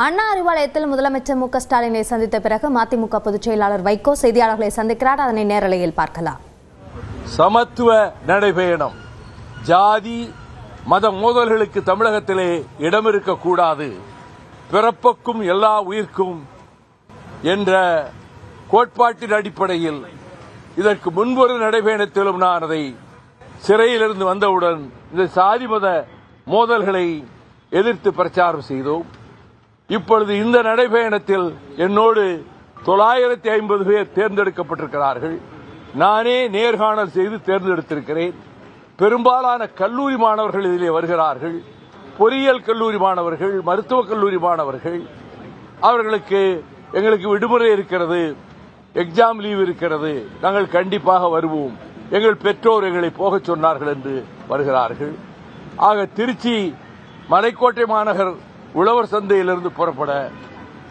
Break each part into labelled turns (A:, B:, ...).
A: அண்ணா அறிவாலயத்தில் முதலமைச்சர் மு க ஸ்டாலினை சந்தித்த பிறகு மதிமுக பொதுச் செயலாளர் வைகோ செய்தியாளர்களை சந்திக்கிறார். அதனை நேரலையில் பார்க்கலாம்.
B: சமத்துவ நடைபயணம். ஜாதி மத மோதல்களுக்கு தமிழகத்திலே இடம் இருக்கக்கூடாது, பிறப்புக்கும் எல்லா உயிர்க்கும் என்ற கோட்பாட்டின் அடிப்படையில் இதற்கு முன்பொரு நடைபயணத்திலும் நான் அதை சிறையிலிருந்து வந்தவுடன் இந்த சாதி மத மோதல்களை எதிர்த்து பிரச்சாரம் செய்தோம். இப்பொழுது இந்த நடைபயணத்தில் என்னோடு 950 பேர் தேர்ந்தெடுக்கப்பட்டிருக்கிறார்கள். நானே நேர்காணல் செய்து தேர்ந்தெடுத்திருக்கிறேன். பெரும்பாலான கல்லூரி மாணவர்கள் இதிலே வருகிறார்கள். பொறியியல் கல்லூரி மாணவர்கள், மருத்துவக் கல்லூரி மாணவர்கள். அவர்களுக்கு எங்களுக்கு விடுமுறை இருக்கிறது, எக்ஸாம் லீவ் இருக்கிறது, நாங்கள் கண்டிப்பாக வருவோம், எங்கள் பெற்றோர் எங்களை போகச் சொன்னார்கள் என்று வருகிறார்கள். ஆக திருச்சி மலைக்கோட்டை மாநகர் உழவர் சந்தையிலிருந்து புறப்பட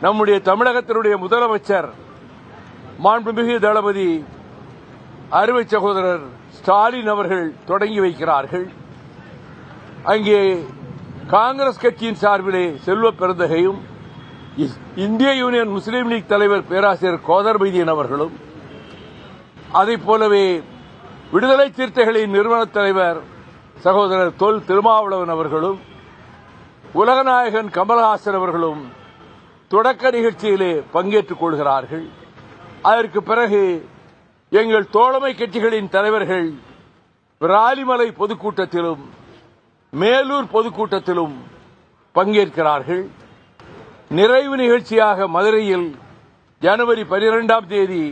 B: நம்முடைய தமிழகத்தினுடைய முதலமைச்சர் மாண்புமிகு தளபதி அருமை சகோதரர் ஸ்டாலின் அவர்கள் தொடங்கி வைக்கிறார்கள். அங்கே காங்கிரஸ் கட்சியின் சார்பிலே செல்வ பெருந்தகையும் இந்திய யூனியன் முஸ்லீம் லீக் தலைவர் பேராசிரியர் கோதர் மைதீன் அவர்களும், அதைப் போலவே விடுதலை சிறுத்தைகளின் நிறுவன தலைவர் சகோதரர் தொல் திருமாவளவன் அவர்களும், உலகநாயகன் கமல்ஹாசன் அவர்களும் தொடக்க நிகழ்ச்சியிலே பங்கேற்றுக் கொள்கிறார்கள். அதற்கு பிறகு எங்கள் தோழமை கட்சிகளின் தலைவர்கள் விராலிமலை பொதுக்கூட்டத்திலும் மேலூர் பொதுக்கூட்டத்திலும் பங்கேற்கிறார்கள். நிறைவு நிகழ்ச்சியாக மதுரையில் ஜனவரி 12ஆம் தேதி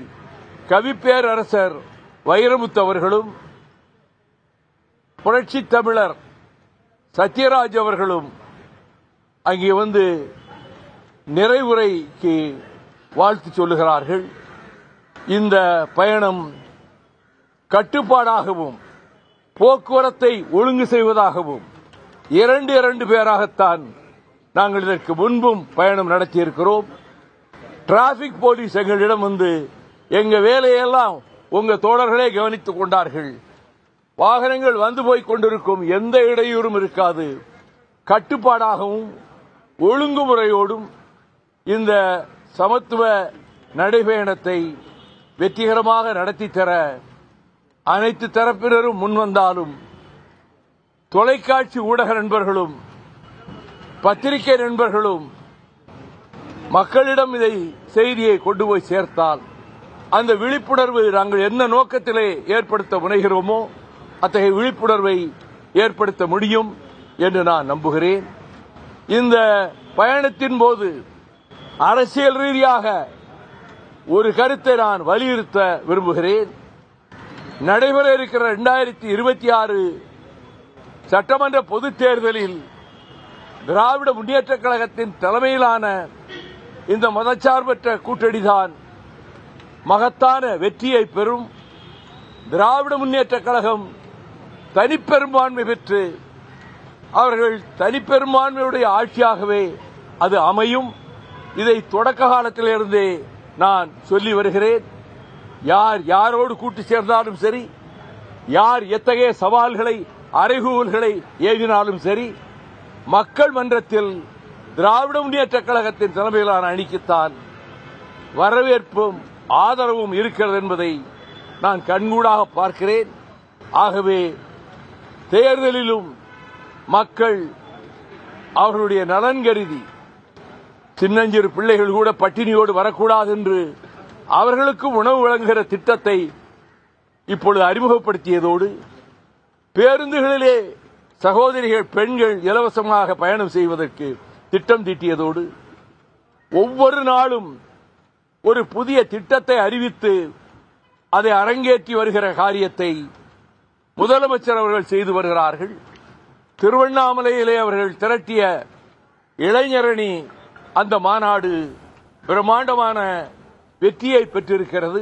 B: கவிப்பேரரசர் வைரமுத்து அவர்களும் புரட்சி தமிழர் சத்யராஜ் அவர்களும் அங்கே வந்து நிறைவுரைக்கு வாழ்த்து சொல்லுகிறார்கள். இந்த பயணம் கட்டுப்பாடாகவும் போக்குவரத்தை ஒழுங்கு செய்வதாகவும் இரண்டு பேராகத்தான் நாங்கள் இதற்கு முன்பும் பயணம் நடத்தியிருக்கிறோம். டிராபிக் போலீஸ் எங்களிடம் வந்து எங்க வேலையெல்லாம் உங்க தோழர்களே கவனித்துக் கொண்டார்கள், வாகனங்கள் வந்து போய் கொண்டிருக்கும், எந்த இடையூறும் இருக்காது, கட்டுப்பாடாகவும் ஒழுங்குமுறையோடும் இந்த சமத்துவ நடைபயணத்தை வெற்றிகரமாக நடத்தி தர அனைத்து தரப்பினரும் முன்வந்தாலும் தொலைக்காட்சி ஊடக நண்பர்களும் பத்திரிகை நண்பர்களும் மக்களிடம் இதை செய்தியை கொண்டு போய் சேர்த்தால் அந்த விழிப்புணர்வு நாங்கள் என்ன நோக்கத்திலே ஏற்படுத்த முனைகிறோமோ அத்தகைய விழிப்புணர்வை ஏற்படுத்த முடியும் என்று நான் நம்புகிறேன். இந்த பயணத்தின் போது அரசியல் ரீதியாக ஒரு கருத்தை நான் வலியுறுத்த விரும்புகிறேன். நடைபெற இருக்கிற 2026 சட்டமன்ற பொதுத் தேர்தலில் திராவிட முன்னேற்றக் கழகத்தின் தலைமையிலான இந்த மதச்சார்பற்ற கூட்டணிதான் மகத்தான வெற்றியை பெறும். திராவிட முன்னேற்றக் கழகம் தனிப்பெரும்பான்மை பெற்று அவர்கள் தனிப்பெரும்பான்மையுடைய ஆட்சியாகவே அது அமையும். இதை தொடக்க காலத்திலிருந்தே நான் சொல்லி வருகிறேன். யார் யாரோடு கூட்டு சேர்ந்தாலும் சரி, யார் எத்தகைய சவால்களை அறைகூவல்களை ஏவினாலும் சரி, மக்கள் மன்றத்தில் திராவிட முன்னேற்றக் கழகத்தின் தலைமையிலான அணிக்குத்தான் வரவேற்பும் ஆதரவும் இருக்கிறது என்பதை நான் கண்கூடாக பார்க்கிறேன். ஆகவே தேர்தலிலும் மக்கள் அவர்களுடைய நலன் கருதி சின்னஞ்சிறு பிள்ளைகள் கூட பட்டினியோடு வரக்கூடாது என்று அவர்களுக்கும் உணவு வழங்குகிற திட்டத்தை இப்பொழுது அறிமுகப்படுத்தியதோடு, பேருந்துகளிலே சகோதரிகள் பெண்கள் இலவசமாக பயணம் செய்வதற்கு திட்டம் தீட்டியதோடு, ஒவ்வொரு நாளும் ஒரு புதிய திட்டத்தை அறிவித்து அதை அரங்கேற்றி வருகிற காரியத்தை முதலமைச்சர் அவர்கள் செய்து வருகிறார்கள். திருவண்ணாமலையிலே அவர்கள் திரட்டிய இளைஞரணி அந்த மாநாடு பிரம்மாண்டமான வெற்றியை பெற்றிருக்கிறது.